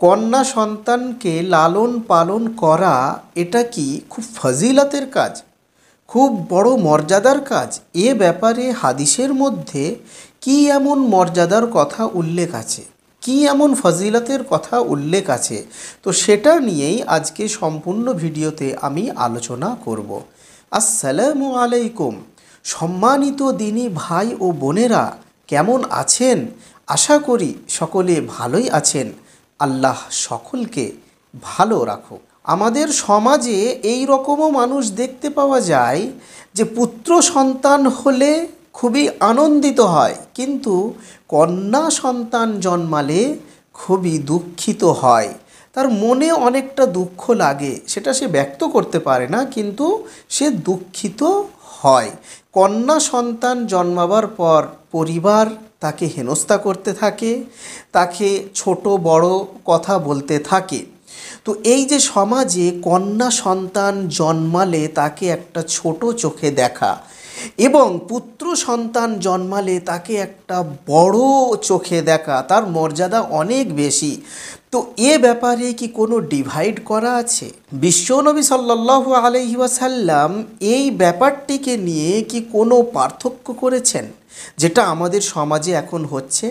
কন্যা সন্তানকে লালন পালন করা এটা কি খুব ফজিলতের কাজ, খুব বড় মর্যাদার কাজ? এ ব্যাপারে হাদিসের মধ্যে কি এমন মর্যাদার কথা উল্লেখ আছে, কি এমন ফজিলতের কথা উল্লেখ আছে? তো সেটা নিয়েই আজকে সম্পূর্ণ ভিডিওতে আমি আলোচনা করব। আসসালামু আলাইকুম। সম্মানিত দিনী ভাই ও বোনেরা, কেমন আছেন? আশা করি সকলে ভালোই আছেন। আল্লাহ সকলকে ভালো রাখুক। আমাদের সমাজে এই রকমও মানুষ দেখতে পাওয়া যায় যে পুত্র সন্তান হলে খুবই আনন্দিত হয়, কিন্তু কন্যা সন্তান জন্মালে খুবই দুঃখিত হয়। তার মনে অনেকটা দুঃখ লাগে, সেটা সে ব্যক্ত করতে পারে না, কিন্তু সে দুঃখিত হয়। কন্যা সন্তান জন্মাবার পর পরিবার তাকে হেনস্থা করতে থাকে, তাকে ছোট বড় কথা বলতে থাকে। তো এই যে সমাজে কন্যা সন্তান জন্মালে তাকে একটা ছোট চোখে দেখা এবং পুত্র সন্তান জন্মালে তাকে একটা বড় চোখে দেখা, তার মর্যাদা অনেক বেশি। তো এ ব্যাপারে কি কোনো ডিভাইড করা আছে? বিশ্বনবী সাল্লাল্লাহু আলাইহি ওয়াসাল্লাম এই ব্যাপারটিকে নিয়ে কি কোনো পার্থক্য করেছেন, যেটা আমাদের সমাজে এখন হচ্ছে?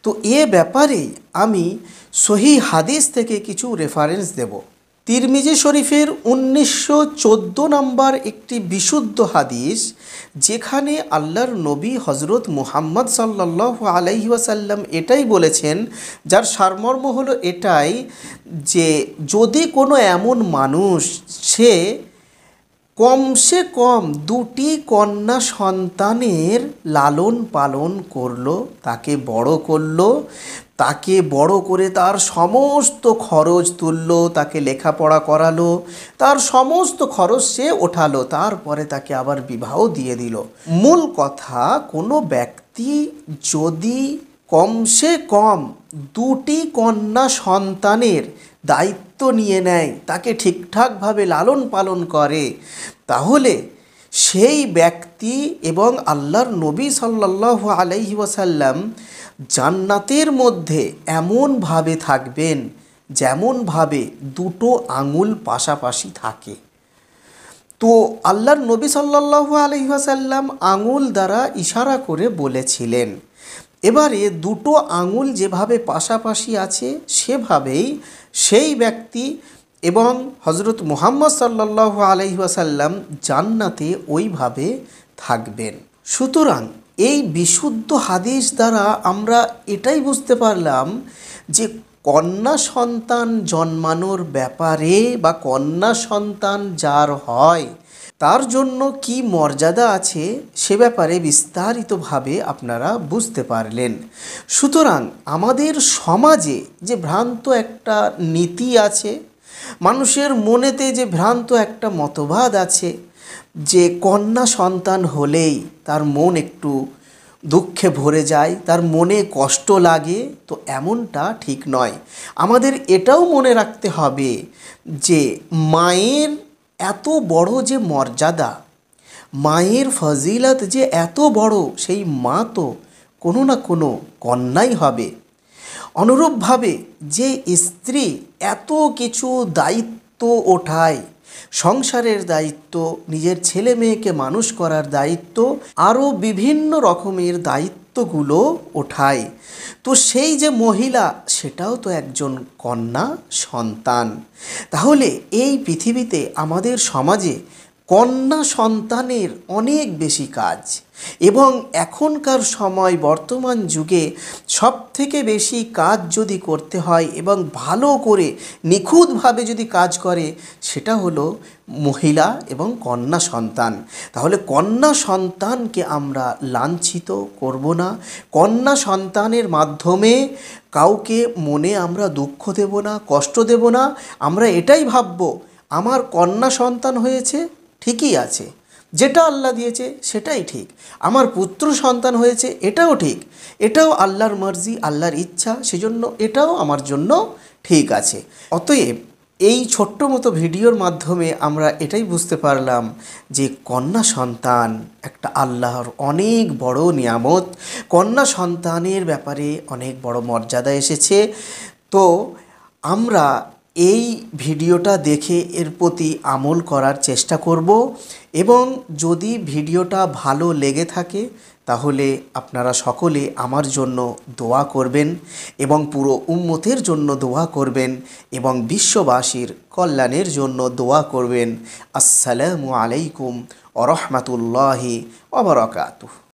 তো এ ব্যাপারে আমি সহিহ হাদিস থেকে কিছু রেফারেন্স দেব। তিরমিজি শরীফের 1914 নম্বর একটি বিশুদ্ধ হাদিস, যেখানে আল্লাহর নবী হজরত মুহাম্মদ সাল্লাল্লাহু আলাইহি ওয়াসাল্লাম এটাই বলেছেন, যার সারমর্ম হলো এটাই যে যদি কোনো এমন মানুষ সে কমসে কম দুটি কন্যা সন্তানের লালন পালন করলো, তাকে বড় করলো, তাকে বড় করে তার সমস্ত খরচ তুললো, তাকে লেখাপড়া করালো, তার সমস্ত খরচ সে ওঠালো, তারপরে তাকে আবার বিবাহ দিয়ে দিল। মূল কথা, কোনো ব্যক্তি যদি কমসে কম দুটি কন্যা সন্তানের দায়িত্ব নিয়ে নেয়, তাকে ঠিকঠাকভাবে লালন পালন করে, তাহলে সেই ব্যক্তি এবং আল্লাহর নবী সাল্লাল্লাহু আলাইহি ওয়াসাল্লাম জান্নাতের মধ্যে এমনভাবে থাকবেন যেমনভাবে দুটো আঙুল পাশাপাশি থাকে। তো আল্লাহর নবী সাল্লাল্লাহু আলাইহি ওয়াসাল্লাম আঙুল দ্বারা ইশারা করে বলেছিলেন। এবারে দুটো আঙুল যেভাবে পাশাপাশি আছে সেভাবেই সেই ব্যক্তি এবং হজরত মুহাম্মদ সাল্লাল্লাহু আলাইহি ওয়াসাল্লাম জান্নাতে ওইভাবে থাকবেন। সুতরাং এই বিশুদ্ধ হাদিস দ্বারা আমরা এটাই বুঝতে পারলাম যে কন্যা সন্তান জন্মানোর ব্যাপারে বা কন্যা সন্তান যার হয় তার জন্য কি মর্যাদা আছে সে ব্যাপারে বিস্তারিতভাবে আপনারা বুঝতে পারলেন। সুতরাং আমাদের সমাজে যে ভ্রান্ত একটা নীতি আছে, মানুষের মনেতে যে ভ্রান্ত একটা মতবাদ আছে যে কন্যা সন্তান হলেই তার মন একটু দুঃখে ভরে যায়, তার মনে কষ্ট লাগে, তো এমনটা ঠিক নয়। আমাদের এটাও মনে রাখতে হবে যে মায়ের এত বড় যে মর্যাদা, মায়ের ফজিলত যে এত বড়, সেই মা তো কোনো না কোনো কন্যাই হবে। অনুরূপভাবে যে স্ত্রী এত কিছু দায়িত্ব ওঠায়, সংসারের দায়িত্ব, নিজের ছেলে মেয়েকে মানুষ করার দায়িত্ব, আরও বিভিন্ন রকমের দায়িত্বগুলো ওঠায়, তো সেই যে মহিলা সেটাও তো একজন কন্যা সন্তান। তাহলে এই পৃথিবীতে আমাদের সমাজে কন্যা সন্তানের অনেক বেশি কাজ, এবং এখনকার সময় বর্তমান যুগে সবথেকে বেশি কাজ যদি করতে হয় এবং ভালো করে নিখুঁতভাবে যদি কাজ করে, সেটা হলো মহিলা এবং কন্যা সন্তান। তাহলে কন্যা সন্তানকে আমরা লাঞ্ছিত করব না, কন্যা সন্তানের মাধ্যমে কাউকে মনে আমরা দুঃখ দেব না, কষ্ট দেব না। আমরা এটাই ভাবব আমার কন্যা সন্তান হয়েছে, ঠিকই আছে, যেটা আল্লাহ দিয়েছে সেটাই ঠিক। আমার পুত্র সন্তান হয়েছে, এটাও ঠিক, এটাও আল্লাহর মর্জি, আল্লাহর ইচ্ছা, সেজন্য এটাও আমার জন্য ঠিক আছে। অতএব এই ছোট্ট মতো ভিডিওর মাধ্যমে আমরা এটাই বুঝতে পারলাম যে কন্যা সন্তান একটা আল্লাহর অনেক বড় নিয়ামত, কন্যা সন্তানের ব্যাপারে অনেক বড় মর্যাদা এসেছে। তো আমরা এই ভিডিওটা দেখে এর প্রতি আমল করার চেষ্টা করব এবং যদি ভিডিওটা ভালো লেগে থাকে তাহলে আপনারা সকলে আমার জন্য দোয়া করবেন এবং পুরো উম্মতের জন্য দোয়া করবেন এবং বিশ্ববাসীর কল্যাণের জন্য দোয়া করবেন। আসসালামু আলাইকুম ওয়া রাহমাতুল্লাহি ওয়া বারাকাতুহু।